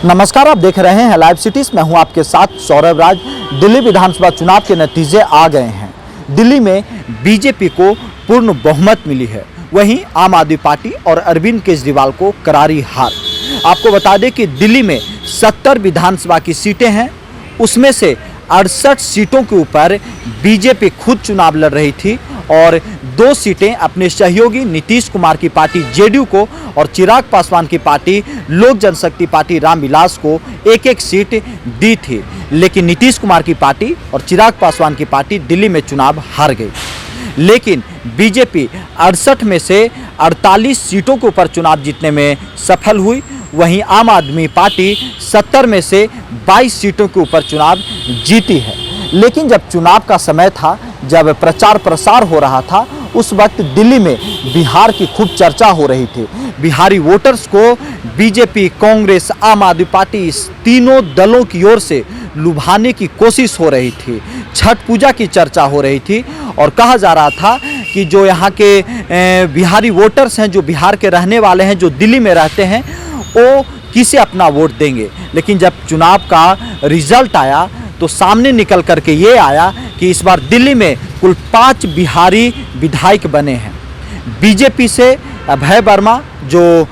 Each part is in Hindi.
नमस्कार, आप देख रहे हैं लाइव सिटीज। मैं हूं आपके साथ सौरभ राज। दिल्ली विधानसभा चुनाव के नतीजे आ गए हैं। दिल्ली में बीजेपी को पूर्ण बहुमत मिली है, वहीं आम आदमी पार्टी और अरविंद केजरीवाल को करारी हार। आपको बता दें कि दिल्ली में 70 विधानसभा की सीटें हैं, उसमें से 68 सीटों के ऊपर बीजेपी खुद चुनाव लड़ रही थी और 2 सीटें अपने सहयोगी नीतीश कुमार की पार्टी जेडीयू को और चिराग पासवान की पार्टी लोक जनशक्ति पार्टी रामविलास को एक सीट दी थी। लेकिन नीतीश कुमार की पार्टी और चिराग पासवान की पार्टी दिल्ली में चुनाव हार गई। लेकिन बीजेपी 68 में से 48 सीटों के ऊपर चुनाव जीतने में सफल हुई। वहीं आम आदमी पार्टी 70 में से 22 सीटों के ऊपर चुनाव जीती है। लेकिन जब चुनाव का समय था, जब प्रचार प्रसार हो रहा था, उस वक्त दिल्ली में बिहार की खूब चर्चा हो रही थी। बिहारी वोटर्स को बीजेपी, कांग्रेस, आम आदमी पार्टी, इस तीनों दलों की ओर से लुभाने की कोशिश हो रही थी। छठ पूजा की चर्चा हो रही थी और कहा जा रहा था कि जो यहाँ के बिहारी वोटर्स हैं, जो बिहार के रहने वाले हैं, जो दिल्ली में रहते हैं, वो किसे अपना वोट देंगे। लेकिन जब चुनाव का रिजल्ट आया तो सामने निकल करके ये आया कि इस बार दिल्ली में कुल 5 बिहारी विधायक बने हैं। बीजेपी से अभय वर्मा, जो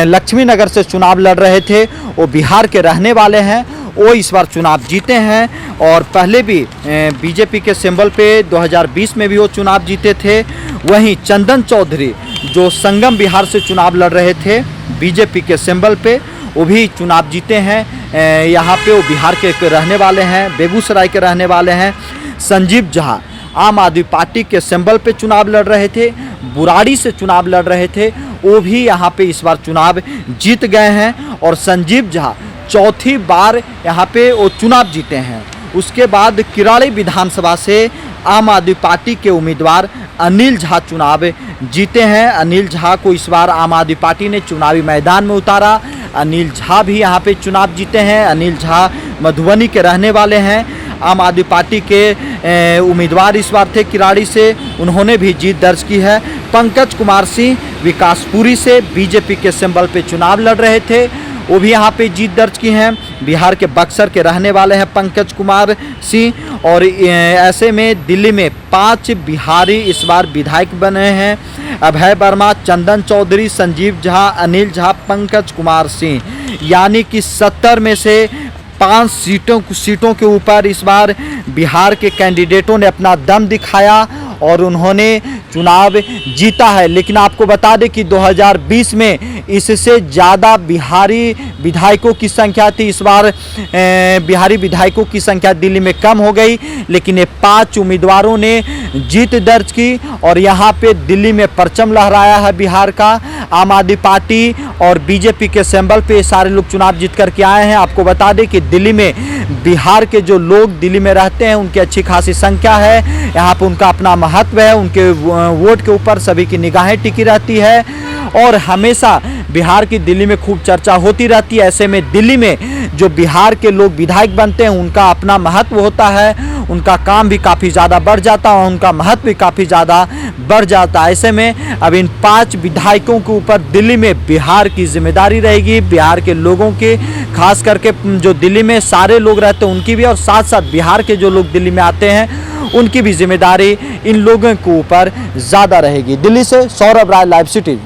लक्ष्मी नगर से चुनाव लड़ रहे थे, वो बिहार के रहने वाले हैं, वो इस बार चुनाव जीते हैं। और पहले भी बीजेपी के सिंबल पे 2020 में भी वो चुनाव जीते थे। वहीं चंदन चौधरी, जो संगम बिहार से चुनाव लड़ रहे थे बीजेपी के सिंबल पे, वो भी चुनाव जीते हैं। यहाँ पे वो बिहार के रहने वाले हैं, बेगूसराय के रहने वाले हैं। संजीव झा आम आदमी पार्टी के सिंबल पे चुनाव लड़ रहे थे, बुराड़ी से चुनाव लड़ रहे थे, वो भी यहाँ पे इस बार चुनाव जीत गए हैं। और संजीव झा चौथी बार यहाँ पे वो चुनाव जीते हैं। उसके बाद किराड़ी विधानसभा से आम आदमी पार्टी के उम्मीदवार अनिल झा चुनाव जीते हैं। अनिल झा को इस बार आम आदमी पार्टी ने चुनावी मैदान में उतारा। अनिल झा भी यहाँ पे चुनाव जीते हैं। अनिल झा मधुबनी के रहने वाले हैं। आम आदमी पार्टी के उम्मीदवार इस बार थे किराड़ी से, उन्होंने भी जीत दर्ज की है। पंकज कुमार सिंह विकासपुरी से बीजेपी के सिंबल पे चुनाव लड़ रहे थे, वो भी यहाँ पे जीत दर्ज की हैं। बिहार के बक्सर के रहने वाले हैं पंकज कुमार सिंह। और ऐसे में दिल्ली में 5 बिहारी इस बार विधायक बने हैं। अभय वर्मा, चंदन चौधरी, संजीव झा, अनिल झा, पंकज कुमार सिंह, यानी कि 70 में से 5 सीटों के ऊपर इस बार बिहार के कैंडिडेटों ने अपना दम दिखाया और उन्होंने चुनाव जीता है। लेकिन आपको बता दें कि 2020 में इससे ज़्यादा बिहारी विधायकों की संख्या थी। इस बार बिहारी विधायकों की संख्या दिल्ली में कम हो गई, लेकिन ये 5 उम्मीदवारों ने जीत दर्ज की और यहाँ पे दिल्ली में परचम लहराया है बिहार का। आम आदमी पार्टी और बीजेपी के सिंबल पे सारे लोग चुनाव जीत करके आए हैं। आपको बता दें कि दिल्ली में बिहार के जो लोग दिल्ली में रहते हैं, उनकी अच्छी खासी संख्या है। यहाँ पे उनका अपना महत्व है, उनके वोट के ऊपर सभी की निगाहें टिकी रहती है और हमेशा बिहार की दिल्ली में खूब चर्चा होती रहती है। ऐसे में दिल्ली में जो बिहार के लोग विधायक बनते हैं, उनका अपना महत्व होता है, उनका काम भी काफ़ी ज़्यादा बढ़ जाता है, उनका महत्व भी काफ़ी ज़्यादा बढ़ जाता है। ऐसे में अब इन 5 विधायकों के ऊपर दिल्ली में बिहार की जिम्मेदारी रहेगी। बिहार के लोगों की, खास करके जो दिल्ली में सारे लोग रहते हैं उनकी भी, और साथ साथ बिहार के जो लोग दिल्ली में आते हैं उनकी भी जिम्मेदारी इन लोगों के ऊपर ज़्यादा रहेगी। दिल्ली से सौरभ राय, लाइव सिटी।